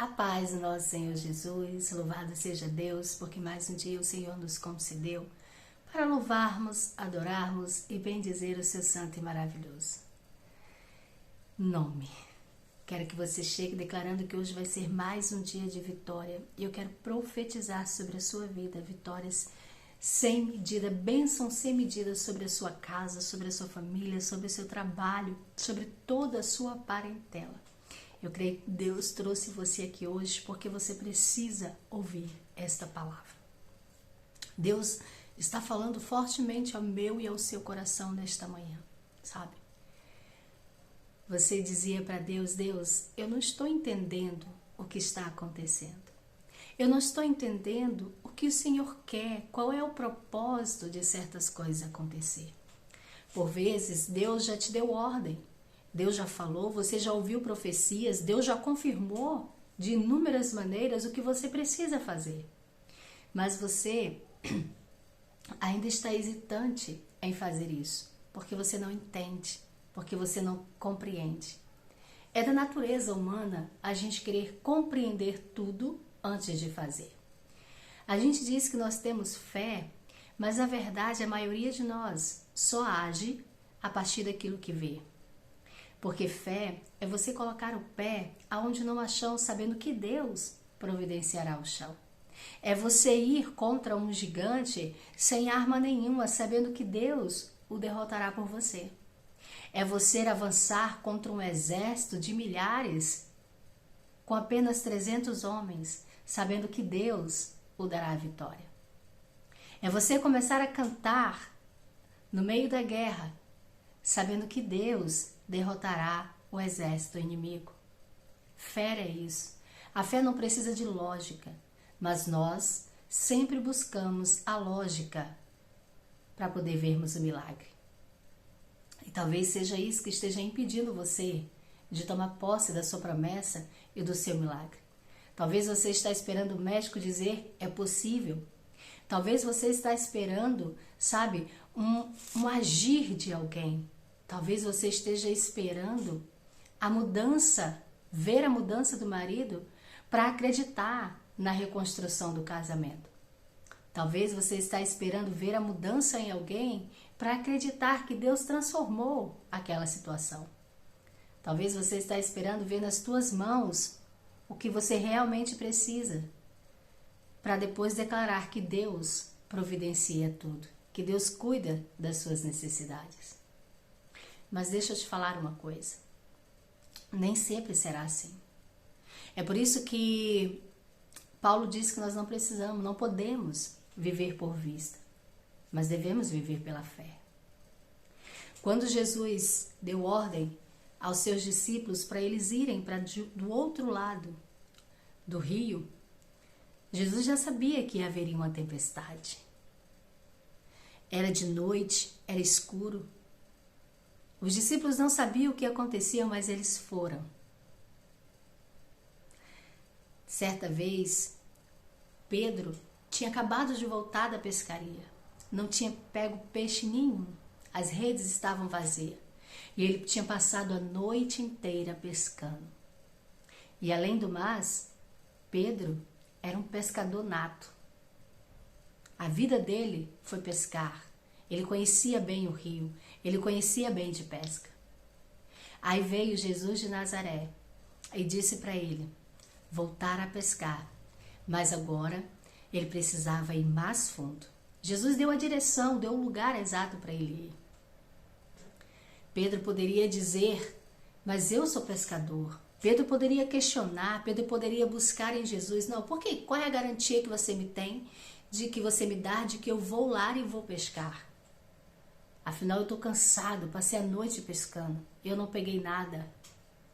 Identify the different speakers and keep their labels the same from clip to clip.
Speaker 1: A paz do nosso Senhor Jesus, louvado seja Deus, porque mais um dia o Senhor nos concedeu para louvarmos, adorarmos e bendizer o seu santo e maravilhoso nome. Quero que você chegue declarando que hoje vai ser mais um dia de vitória e eu quero profetizar sobre a sua vida vitórias sem medida, bênçãos sem medida sobre a sua casa, sobre a sua família, sobre o seu trabalho, sobre toda a sua parentela. Eu creio que Deus trouxe você aqui hoje porque você precisa ouvir esta palavra. Deus está falando fortemente ao meu e ao seu coração nesta manhã, sabe? Você dizia para Deus, Deus, eu não estou entendendo o que está acontecendo. Eu não estou entendendo o que o Senhor quer, qual é o propósito de certas coisas acontecer. Por vezes, Deus já te deu ordem. Deus já falou, você já ouviu profecias, Deus já confirmou de inúmeras maneiras o que você precisa fazer. Mas você ainda está hesitante em fazer isso, porque você não entende, porque você não compreende. É da natureza humana a gente querer compreender tudo antes de fazer. A gente diz que nós temos fé, mas na verdade a maioria de nós só age a partir daquilo que vê. Porque fé é você colocar o pé aonde não há chão, sabendo que Deus providenciará o chão. É você ir contra um gigante sem arma nenhuma, sabendo que Deus o derrotará por você. É você avançar contra um exército de milhares com apenas 300 homens, sabendo que Deus o dará a vitória. É você começar a cantar no meio da guerra, sabendo que Deus derrotará o exército inimigo. Fé é isso. A fé não precisa de lógica, mas nós sempre buscamos a lógica para poder vermos o milagre. E talvez seja isso que esteja impedindo você de tomar posse da sua promessa e do seu milagre. Talvez você está esperando o médico dizer, é possível. Talvez você está esperando, sabe, um agir de alguém. Talvez você esteja esperando a mudança, ver a mudança do marido para acreditar na reconstrução do casamento. Talvez você está esperando ver a mudança em alguém para acreditar que Deus transformou aquela situação. Talvez você está esperando ver nas tuas mãos o que você realmente precisa para depois declarar que Deus providencia tudo, que Deus cuida das suas necessidades. Mas deixa eu te falar uma coisa, nem sempre será assim. É por isso que Paulo diz que nós não precisamos, não podemos viver por vista, mas devemos viver pela fé. Quando Jesus deu ordem aos seus discípulos para eles irem para do outro lado do rio, Jesus já sabia que haveria uma tempestade. Era de noite, era escuro. Os discípulos não sabiam o que acontecia, mas eles foram. Certa vez, Pedro tinha acabado de voltar da pescaria. Não tinha pego peixe nenhum. As redes estavam vazias. E ele tinha passado a noite inteira pescando. E além do mais, Pedro era um pescador nato. A vida dele foi pescar. Ele conhecia bem o rio. Ele conhecia bem de pesca. Aí veio Jesus de Nazaré e disse para ele voltar a pescar. Mas agora ele precisava ir mais fundo. Jesus deu a direção, deu o lugar exato para ele ir. Pedro poderia dizer, mas eu sou pescador. Pedro poderia questionar, Pedro poderia buscar em Jesus. Não, porque qual é a garantia que você me tem, de que você me dá, de que eu vou lá e vou pescar? Afinal, eu estou cansado, passei a noite pescando. Eu não peguei nada.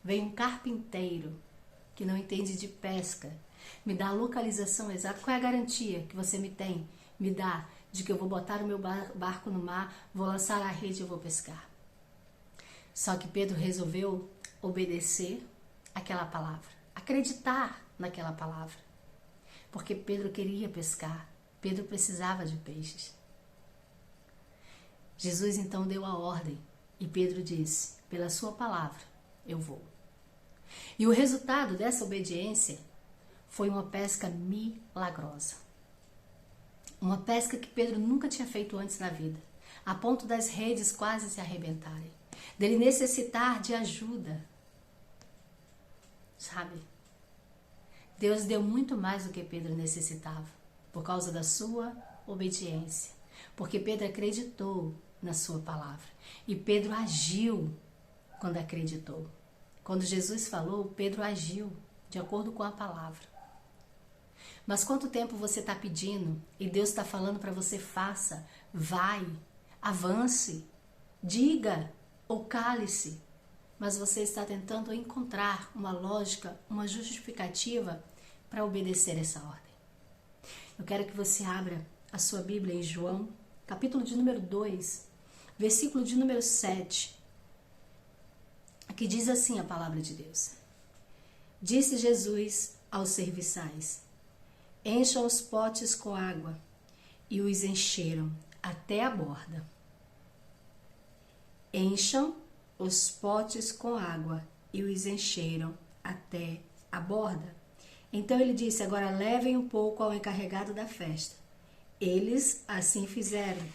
Speaker 1: Veio um carpinteiro que não entende de pesca. Me dá a localização exata. Qual é a garantia que você me tem? Me dá de que eu vou botar o meu barco no mar, vou lançar a rede e eu vou pescar. Só que Pedro resolveu obedecer aquela palavra. Acreditar naquela palavra. Porque Pedro queria pescar. Pedro precisava de peixes. Jesus então deu a ordem e Pedro disse, pela sua palavra, eu vou. E o resultado dessa obediência foi uma pesca milagrosa. Uma pesca que Pedro nunca tinha feito antes na vida, a ponto das redes quase se arrebentarem, dele necessitar de ajuda. Sabe? Deus deu muito mais do que Pedro necessitava, por causa da sua obediência. Porque Pedro acreditou na sua palavra. E Pedro agiu quando acreditou. Quando Jesus falou, Pedro agiu de acordo com a palavra. Mas quanto tempo você está pedindo e Deus está falando para você, faça, vai, avance, diga ou cale-se. Mas você está tentando encontrar uma lógica, uma justificativa para obedecer essa ordem. Eu quero que você abra a sua Bíblia em João, capítulo de número 2, versículo de número 7, que diz assim a palavra de Deus. Disse Jesus aos serviçais: encham os potes com água, e os encheram até a borda. Encham os potes com água, e os encheram até a borda. Então ele disse: agora levem um pouco ao encarregado da festa. Eles assim fizeram.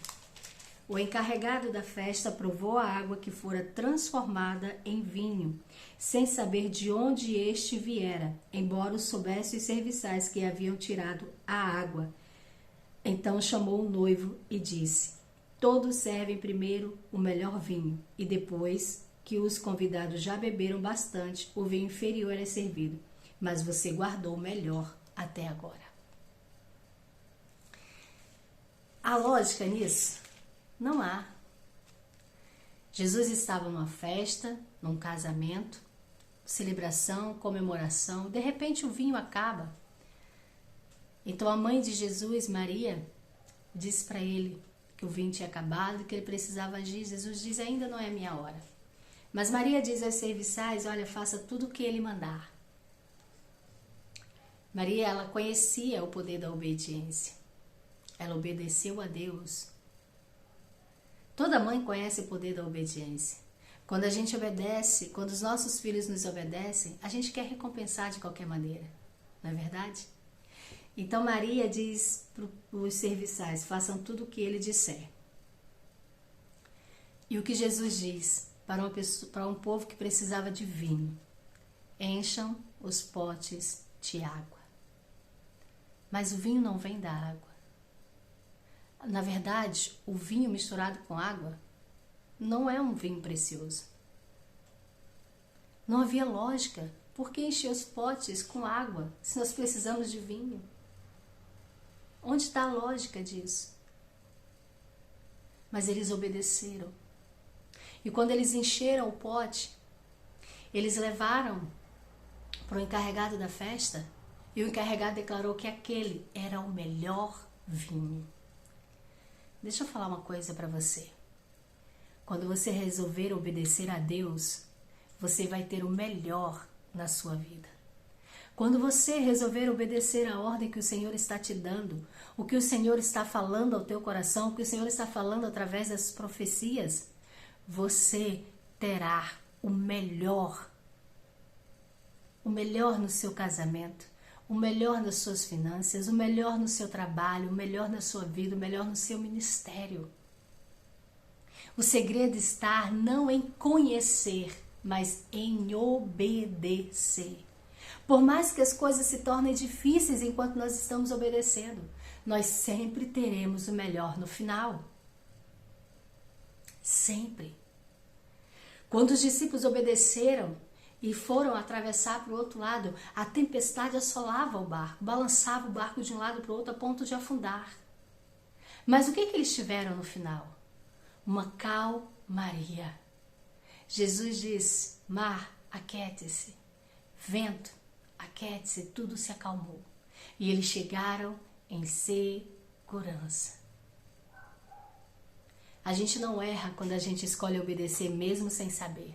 Speaker 1: O encarregado da festa provou a água que fora transformada em vinho, sem saber de onde este viera, embora soubesse os serviçais que haviam tirado a água. Então chamou o noivo e disse: todos servem primeiro o melhor vinho, e depois que os convidados já beberam bastante, o vinho inferior é servido. Mas você guardou o melhor até agora. A lógica nisso? Não há. Jesus estava numa festa, num casamento, celebração, comemoração. De repente o vinho acaba. Então a mãe de Jesus, Maria, disse para ele que o vinho tinha acabado e que ele precisava agir. Jesus diz: ainda não é a minha hora. Mas Maria diz aos serviçais: olha, faça tudo o que ele mandar. Maria, ela conhecia o poder da obediência. Ela obedeceu a Deus. Toda mãe conhece o poder da obediência. Quando a gente obedece, quando os nossos filhos nos obedecem, a gente quer recompensar de qualquer maneira. Não é verdade? Então Maria diz para os serviçais: façam tudo o que ele disser. E o que Jesus diz para um povo que precisava de vinho: encham os potes de água. Mas o vinho não vem da água. Na verdade, o vinho misturado com água não é um vinho precioso. Não havia lógica. Por que encher os potes com água se nós precisamos de vinho? Onde está a lógica disso? Mas eles obedeceram. E quando eles encheram o pote, eles levaram para o encarregado da festa, e o encarregado declarou que aquele era o melhor vinho. Deixa eu falar uma coisa para você. Quando você resolver obedecer a Deus, você vai ter o melhor na sua vida. Quando você resolver obedecer a ordem que o Senhor está te dando, o que o Senhor está falando ao teu coração, o que o Senhor está falando através das profecias, você terá o melhor no seu casamento, o melhor nas suas finanças, o melhor no seu trabalho, o melhor na sua vida, o melhor no seu ministério. O segredo está não em conhecer, mas em obedecer. Por mais que as coisas se tornem difíceis enquanto nós estamos obedecendo, nós sempre teremos o melhor no final. Sempre. Quando os discípulos obedeceram e foram atravessar para o outro lado, a tempestade assolava o barco, balançava o barco de um lado para o outro a ponto de afundar. Mas o que eles tiveram no final? Uma calmaria. Jesus disse: mar, aquiete-se. Vento, aquiete-se. Tudo se acalmou. E eles chegaram em segurança. A gente não erra quando a gente escolhe obedecer mesmo sem saber.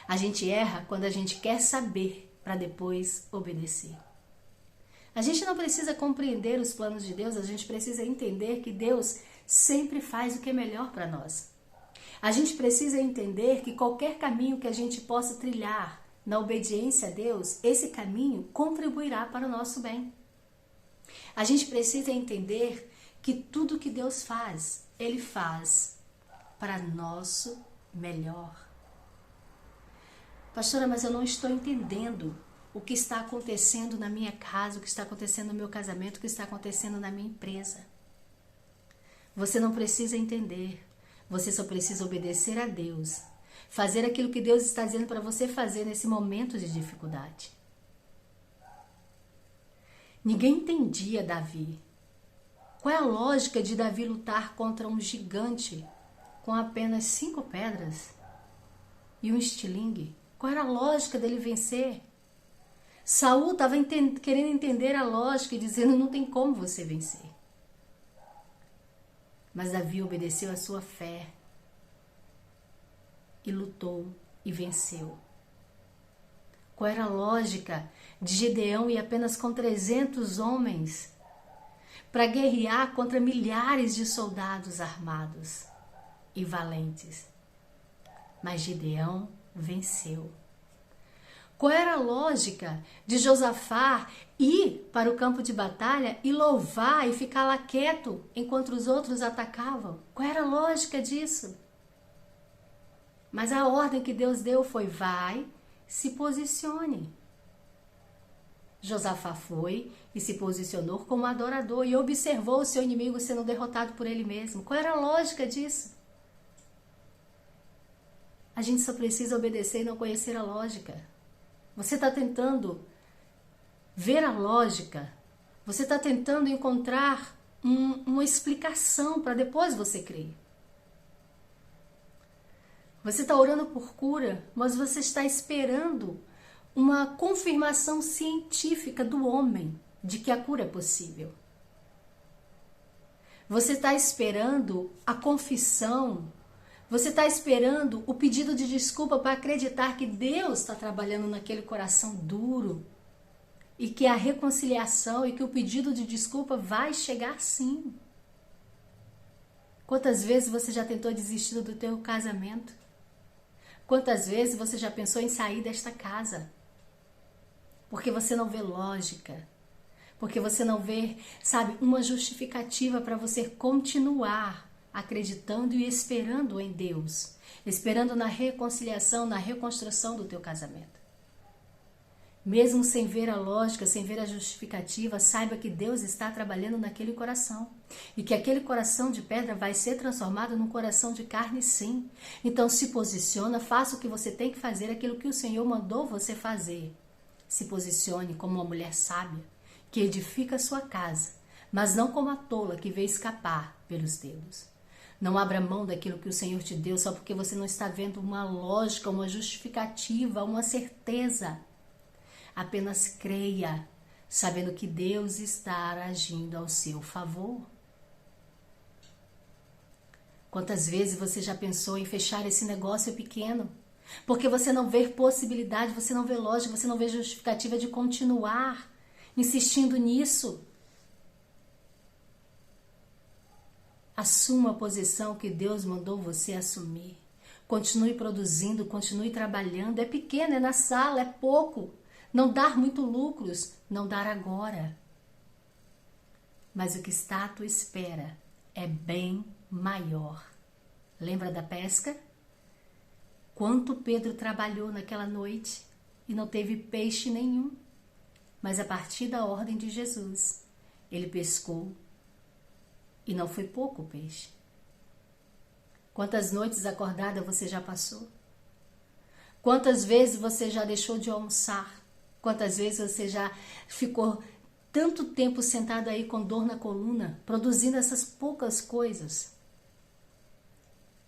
Speaker 1: A gente erra quando a gente quer saber para depois obedecer. A gente não precisa compreender os planos de Deus, a gente precisa entender que Deus sempre faz o que é melhor para nós. A gente precisa entender que qualquer caminho que a gente possa trilhar na obediência a Deus, esse caminho contribuirá para o nosso bem. A gente precisa entender que tudo que Deus faz, Ele faz para nosso melhor. Pastora, mas eu não estou entendendo o que está acontecendo na minha casa, o que está acontecendo no meu casamento, o que está acontecendo na minha empresa. Você não precisa entender, você só precisa obedecer a Deus, fazer aquilo que Deus está dizendo para você fazer nesse momento de dificuldade. Ninguém entendia Davi. Qual é a lógica de Davi lutar contra um gigante com apenas 5 pedras e um estilingue? Qual era a lógica dele vencer? Saul estava querendo entender a lógica e dizendo, não tem como você vencer. Mas Davi obedeceu à sua fé e lutou e venceu. Qual era a lógica de Gideão ir apenas com 300 homens para guerrear contra milhares de soldados armados e valentes? Mas Gideão venceu. Qual era a lógica de Josafá ir para o campo de batalha e louvar e ficar lá quieto enquanto os outros atacavam? Qual era a lógica disso? Mas a ordem que Deus deu foi, vai, se posicione. Josafá foi e se posicionou como adorador e observou o seu inimigo sendo derrotado por ele mesmo. Qual era a lógica disso? A gente só precisa obedecer e não conhecer a lógica. Você está tentando ver a lógica, você está tentando encontrar uma explicação para depois você crer. Você está orando por cura, mas você está esperando uma confirmação científica do homem de que a cura é possível. Você está esperando a confissão. Você está esperando o pedido de desculpa para acreditar que Deus está trabalhando naquele coração duro e que a reconciliação e que o pedido de desculpa vai chegar sim. Quantas vezes você já tentou desistir do teu casamento? Quantas vezes você já pensou em sair desta casa? Porque você não vê lógica, porque você não vê, sabe, uma justificativa para você continuar acreditando e esperando em Deus, esperando na reconciliação, na reconstrução do teu casamento. Mesmo sem ver a lógica, sem ver a justificativa, saiba que Deus está trabalhando naquele coração e que aquele coração de pedra vai ser transformado num coração de carne sim. Então se posiciona, faça o que você tem que fazer, aquilo que o Senhor mandou você fazer. Se posicione como uma mulher sábia que edifica a sua casa, mas não como a tola que veio escapar pelos dedos. Não abra mão daquilo que o Senhor te deu só porque você não está vendo uma lógica, uma justificativa, uma certeza. Apenas creia, sabendo que Deus está agindo ao seu favor. Quantas vezes você já pensou em fechar esse negócio pequeno? Porque você não vê possibilidade, você não vê lógica, você não vê justificativa de continuar insistindo nisso. Assuma a posição que Deus mandou você assumir. Continue produzindo, continue trabalhando. É pequeno, é na sala, é pouco. Não dar muito lucros, não dar agora. Mas o que está à tua espera é bem maior. Lembra da pesca? Quanto Pedro trabalhou naquela noite e não teve peixe nenhum. Mas a partir da ordem de Jesus, ele pescou. E não foi pouco o peixe. Quantas noites acordada você já passou? Quantas vezes você já deixou de almoçar? Quantas vezes você já ficou tanto tempo sentado aí com dor na coluna, produzindo essas poucas coisas?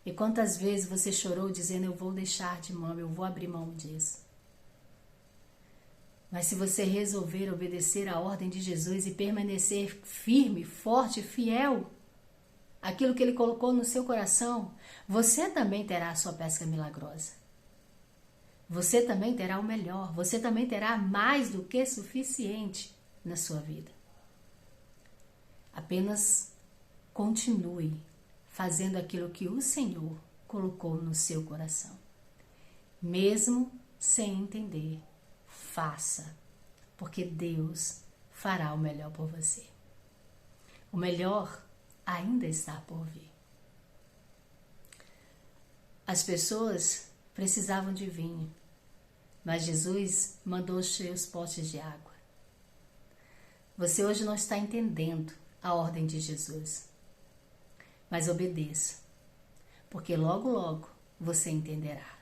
Speaker 1: E quantas vezes você chorou dizendo, eu vou deixar de mão, eu vou abrir mão disso? Mas se você resolver obedecer à ordem de Jesus e permanecer firme, forte, fiel àquilo que Ele colocou no seu coração, você também terá a sua pesca milagrosa. Você também terá o melhor, você também terá mais do que suficiente na sua vida. Apenas continue fazendo aquilo que o Senhor colocou no seu coração. Mesmo sem entender, faça, porque Deus fará o melhor por você. O melhor ainda está por vir. As pessoas precisavam de vinho, mas Jesus mandou os seus potes de água. Você hoje não está entendendo a ordem de Jesus, mas obedeça, porque logo, logo você entenderá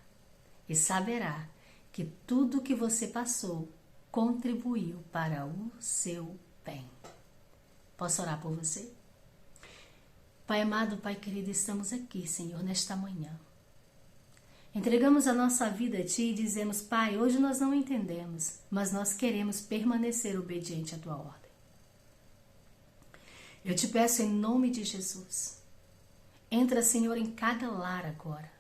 Speaker 1: e saberá que tudo que você passou contribuiu para o seu bem. Posso orar por você? Pai amado, Pai querido, estamos aqui, Senhor, nesta manhã. Entregamos a nossa vida a Ti e dizemos, Pai, hoje nós não entendemos, mas nós queremos permanecer obediente à Tua ordem. Eu te peço em nome de Jesus, entra, Senhor, em cada lar agora.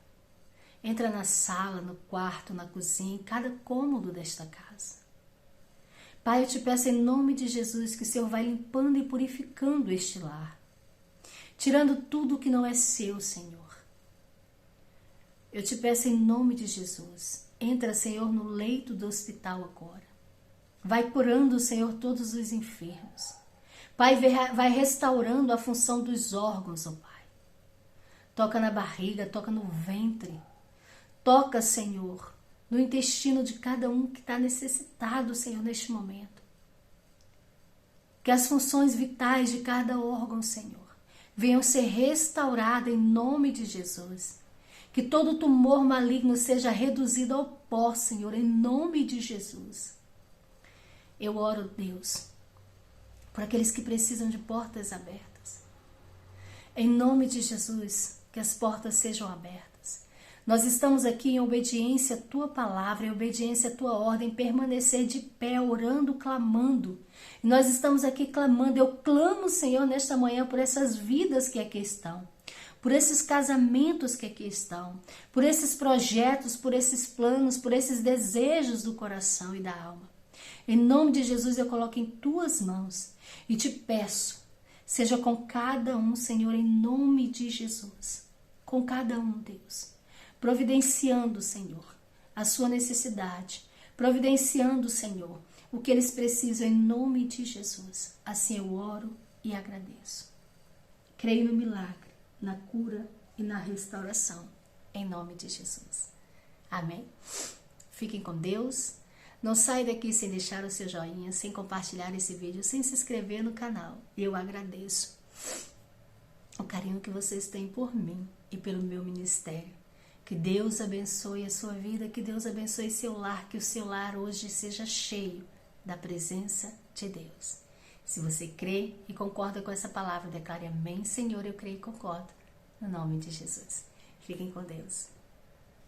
Speaker 1: Entra na sala, no quarto, na cozinha, em cada cômodo desta casa. Pai, eu te peço em nome de Jesus que o Senhor vai limpando e purificando este lar, tirando tudo que não é seu, Senhor. Eu te peço em nome de Jesus, entra, Senhor, no leito do hospital agora. Vai curando, Senhor, todos os enfermos. Pai, vai restaurando a função dos órgãos, ó Pai. Toca na barriga, toca no ventre. Toca, Senhor, no intestino de cada um que está necessitado, Senhor, neste momento. Que as funções vitais de cada órgão, Senhor, venham ser restauradas em nome de Jesus. Que todo tumor maligno seja reduzido ao pó, Senhor, em nome de Jesus. Eu oro, Deus, por aqueles que precisam de portas abertas. Em nome de Jesus, que as portas sejam abertas. Nós estamos aqui em obediência à Tua palavra, em obediência à Tua ordem, permanecer de pé, orando, clamando. E nós estamos aqui clamando. Eu clamo, Senhor, nesta manhã por essas vidas que aqui estão, por esses casamentos que aqui estão, por esses projetos, por esses planos, por esses desejos do coração e da alma. Em nome de Jesus eu coloco em Tuas mãos e te peço, seja com cada um, Senhor, em nome de Jesus. Com cada um, Deus. Providenciando, Senhor, a sua necessidade. Providenciando, Senhor, o que eles precisam em nome de Jesus. Assim eu oro e agradeço. Creio no milagre, na cura e na restauração, em nome de Jesus. Amém? Fiquem com Deus. Não saia daqui sem deixar o seu joinha, sem compartilhar esse vídeo, sem se inscrever no canal. Eu agradeço o carinho que vocês têm por mim e pelo meu ministério. Que Deus abençoe a sua vida, que Deus abençoe seu lar, que o seu lar hoje seja cheio da presença de Deus. Se você crê e concorda com essa palavra, declare amém, Senhor, eu creio e concordo, no nome de Jesus. Fiquem com Deus.